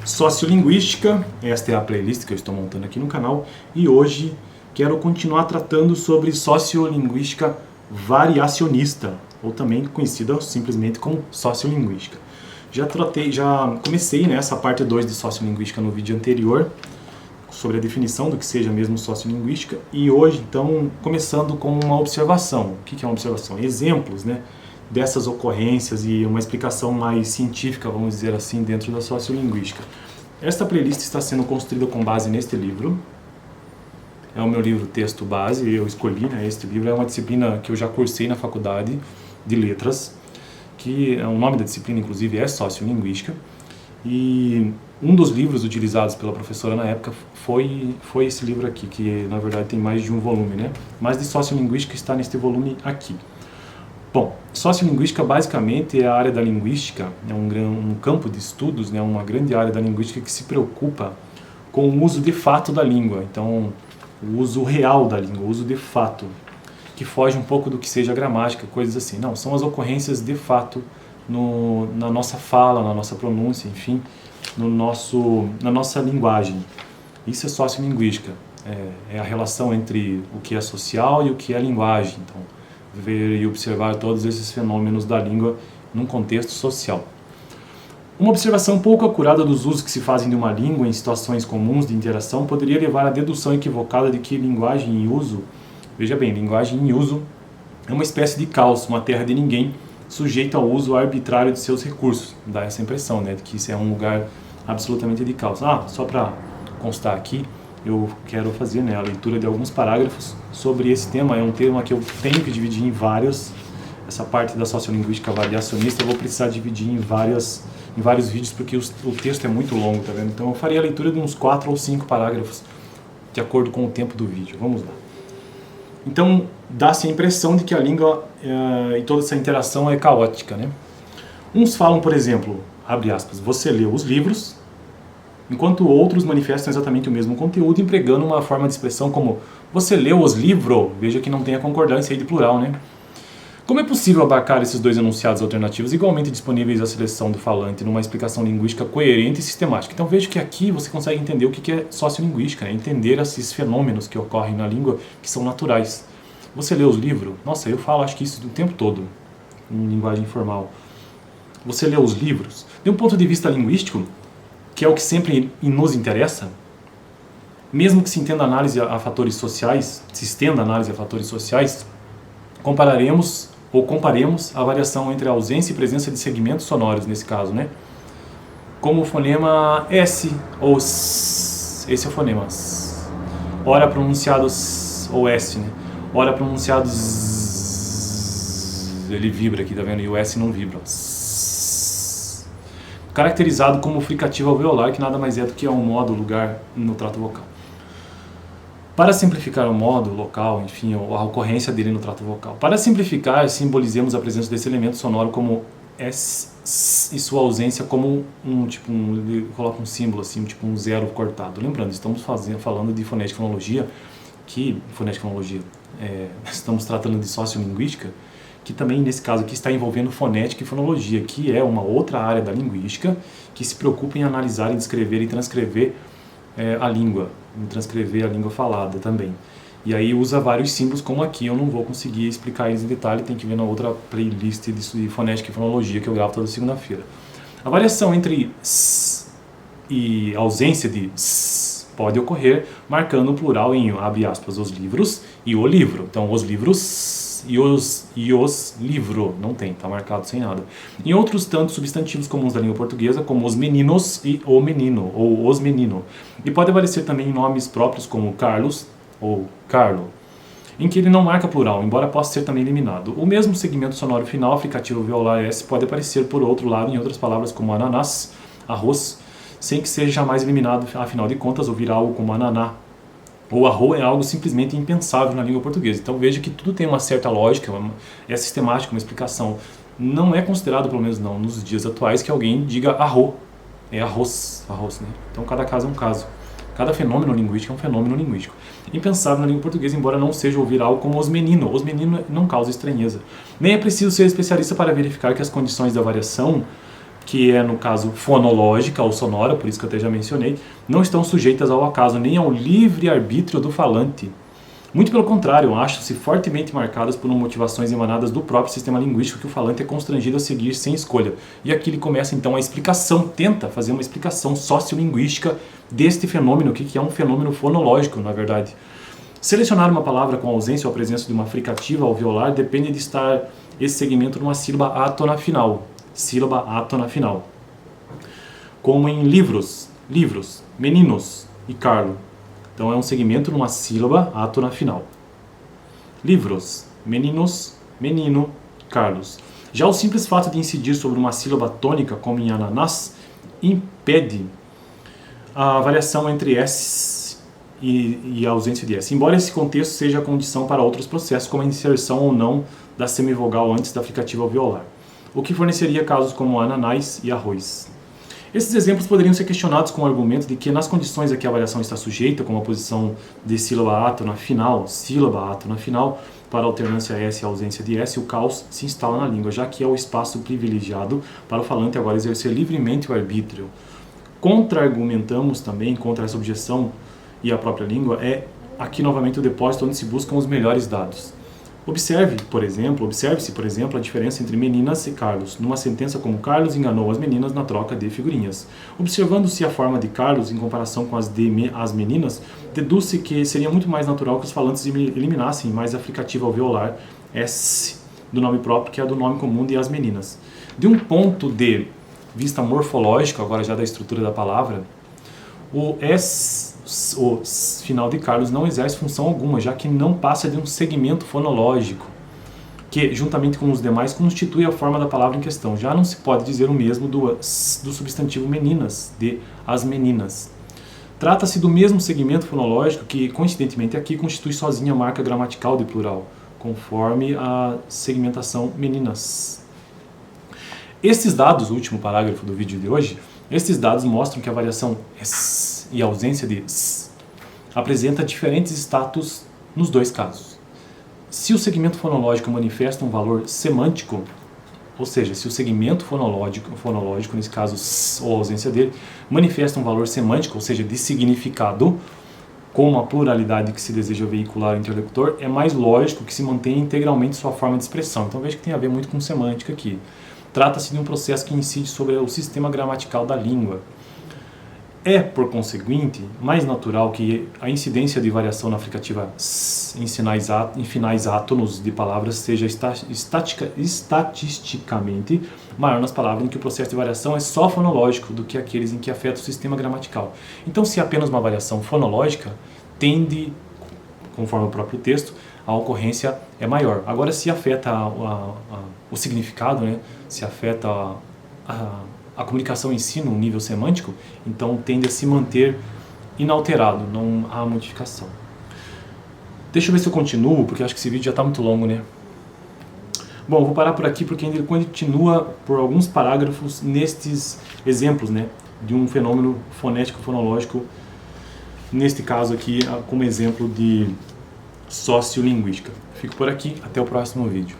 Sociolinguística, esta é a playlist que eu estou montando aqui no canal, e hoje quero continuar tratando sobre sociolinguística variacionista, ou também conhecida simplesmente como sociolinguística. Já comecei nessa parte 2 de sociolinguística no vídeo anterior, sobre a definição do que seja mesmo sociolinguística, e hoje, então, começando com uma observação. O que é uma observação? Exemplos, dessas ocorrências e uma explicação mais científica, vamos dizer assim, dentro da sociolinguística. Esta playlist está sendo construída com base neste livro. É o meu livro texto base, eu escolhi, este livro é uma disciplina que eu já cursei na faculdade de letras, que o nome da disciplina, inclusive, é sociolinguística, e um dos livros utilizados pela professora na época foi esse livro aqui, que na verdade tem mais de um volume, Mas de sociolinguística está neste volume aqui. Bom, sociolinguística basicamente é a área da linguística, é um campo de estudos, uma grande área da linguística que se preocupa com o uso de fato da língua. Então, o uso real da língua, o uso de fato, que foge um pouco do que seja gramática, coisas assim. Não, são as ocorrências de fato na nossa fala, na nossa pronúncia, enfim, na nossa linguagem. Isso é sociolinguística, é a relação entre o que é social e o que é linguagem. Então, ver e observar todos esses fenômenos da língua num contexto social. Uma observação pouco acurada dos usos que se fazem de uma língua em situações comuns de interação poderia levar à dedução equivocada de que linguagem em uso, veja bem, linguagem em uso é uma espécie de caos, uma terra de ninguém, sujeita ao uso arbitrário de seus recursos. Dá essa impressão, de que isso é um lugar absolutamente de caos. Só para constar aqui, eu quero fazer a leitura de alguns parágrafos sobre esse tema. É um tema que eu tenho que dividir em vários. Essa parte da sociolinguística variacionista eu vou precisar dividir em vários vídeos, porque o texto é muito longo, tá vendo? Então eu faria a leitura de uns 4 ou 5 parágrafos, de acordo com o tempo do vídeo. Vamos lá. Então, dá-se a impressão de que a língua e toda essa interação é caótica, Uns falam, por exemplo, abre aspas, você lê os livros, enquanto outros manifestam exatamente o mesmo conteúdo, empregando uma forma de expressão como você leu os livros, veja que não tem a concordância aí de plural, Como é possível abarcar esses dois enunciados alternativos igualmente disponíveis à seleção do falante numa explicação linguística coerente e sistemática? Então veja que aqui você consegue entender o que é sociolinguística, entender esses fenômenos que ocorrem na língua que são naturais. Você lê os livros? Nossa, eu falo acho que isso o tempo todo, em linguagem informal. Você lê os livros? De um ponto de vista linguístico, que é o que sempre nos interessa, mesmo que se entenda análise a fatores sociais, comparemos a variação entre a ausência e presença de segmentos sonoros, nesse caso, como o fonema S ou S, esse é o fonema S. Ora pronunciado S ou S, Ora pronunciado Z, ele vibra aqui, tá vendo? E o S não vibra. Caracterizado como fricativo alveolar, que nada mais é do que um modo, lugar no trato vocal. Para simplificar o modo, local, enfim, a ocorrência dele no trato vocal. Para simplificar, simbolizemos a presença desse elemento sonoro como S e sua ausência como ele coloca um símbolo assim, tipo um zero cortado. Lembrando, estamos falando de fonética e fonologia, estamos tratando de sociolinguística, que também, nesse caso aqui, está envolvendo fonética e fonologia, que é uma outra área da linguística que se preocupa em analisar, em descrever e transcrever a língua, em transcrever a língua falada também. E aí usa vários símbolos, como aqui eu não vou conseguir explicar eles em detalhe, tem que ver na outra playlist de fonética e fonologia que eu gravo toda segunda-feira. A variação entre S e ausência de S pode ocorrer marcando o plural em, abre aspas, os livros e o livro. Então, os livros e os livro, não tem, tá marcado sem nada. Em outros tantos substantivos comuns da língua portuguesa, como os meninos e o menino, ou os menino. E pode aparecer também em nomes próprios como Carlos ou Carlo, em que ele não marca plural, embora possa ser também eliminado. O mesmo segmento sonoro final, fricativo violar S, pode aparecer por outro lado em outras palavras como ananás, arroz, sem que seja jamais eliminado, afinal de contas, ouvir algo como ananá ou arro é algo simplesmente impensável na língua portuguesa. Então veja que tudo tem uma certa lógica, é sistemática, uma explicação. Não é considerado, pelo menos não, nos dias atuais, que alguém diga arro, é arroz, Então cada caso é um caso. Cada fenômeno linguístico é um fenômeno linguístico. Impensável na língua portuguesa, embora não seja ouvir algo como os meninos. Os meninos não causa estranheza. Nem é preciso ser especialista para verificar que as condições da variação que é, no caso, fonológica ou sonora, por isso que eu até já mencionei, não estão sujeitas ao acaso nem ao livre-arbítrio do falante. Muito pelo contrário, acham-se fortemente marcadas por motivações emanadas do próprio sistema linguístico que o falante é constrangido a seguir sem escolha. E aqui ele começa então a explicação, tenta fazer uma explicação sociolinguística deste fenômeno, que é um fenômeno fonológico, na verdade. Selecionar uma palavra com ausência ou presença de uma fricativa alveolar depende de estar esse segmento numa sílaba átona final. Sílaba átona final. Como em livros, livros, meninos e Carlo. Então é um segmento numa sílaba átona final. Livros, meninos, menino, Carlos. Já o simples fato de incidir sobre uma sílaba tônica, como em ananás, impede a variação entre S e a ausência de S. Embora esse contexto seja a condição para outros processos, como a inserção ou não da semivogal antes da fricativa alveolar, o que forneceria casos como ananás e arroz. Esses exemplos poderiam ser questionados com o argumento de que nas condições a que a variação está sujeita, como a posição de sílaba átona final, para alternância S e ausência de S, o caos se instala na língua, já que é o espaço privilegiado para o falante agora exercer livremente o arbítrio. Contra-argumentamos também contra essa objeção e a própria língua é aqui novamente o depósito onde se buscam os melhores dados. Observe-se, por exemplo, a diferença entre meninas e Carlos, numa sentença como Carlos enganou as meninas na troca de figurinhas. Observando-se a forma de Carlos em comparação com as de as meninas, deduz-se que seria muito mais natural que os falantes eliminassem mais a fricativa alveolar S do nome próprio que a do nome comum de as meninas. De um ponto de vista morfológico, agora já da estrutura da palavra, o final de Carlos não exerce função alguma, já que não passa de um segmento fonológico, que, juntamente com os demais, constitui a forma da palavra em questão. Já não se pode dizer o mesmo do substantivo meninas, de as meninas. Trata-se do mesmo segmento fonológico que, coincidentemente aqui, constitui sozinha a marca gramatical de plural, conforme a segmentação meninas. Estes dados, o último parágrafo do vídeo de hoje, estes dados mostram que a variação S e a ausência de S apresenta diferentes status nos dois casos. Se o segmento fonológico manifesta um valor semântico, ou seja, se o segmento fonológico, nesse caso S ou a ausência dele, manifesta um valor semântico, ou seja, de significado, como a pluralidade que se deseja veicular ao interlocutor, é mais lógico que se mantenha integralmente sua forma de expressão. Então veja que tem a ver muito com semântica aqui. Trata-se de um processo que incide sobre o sistema gramatical da língua. É, por conseguinte, mais natural que a incidência de variação na fricativa S em finais átonos de palavras seja estatisticamente maior nas palavras em que o processo de variação é só fonológico do que aqueles em que afeta o sistema gramatical. Então, se apenas uma variação fonológica, tende, conforme o próprio texto, a ocorrência é maior. Agora, se afeta o significado, né, se afeta a comunicação em si, no nível semântico, então tende a se manter inalterado, não há modificação. Deixa eu ver se eu continuo, porque acho que esse vídeo já está muito longo, né? Bom, eu vou parar por aqui, porque ainda continua por alguns parágrafos nestes exemplos, né, de um fenômeno fonético-fonológico, neste caso aqui, como exemplo de sociolinguística. Fico por aqui, até o próximo vídeo.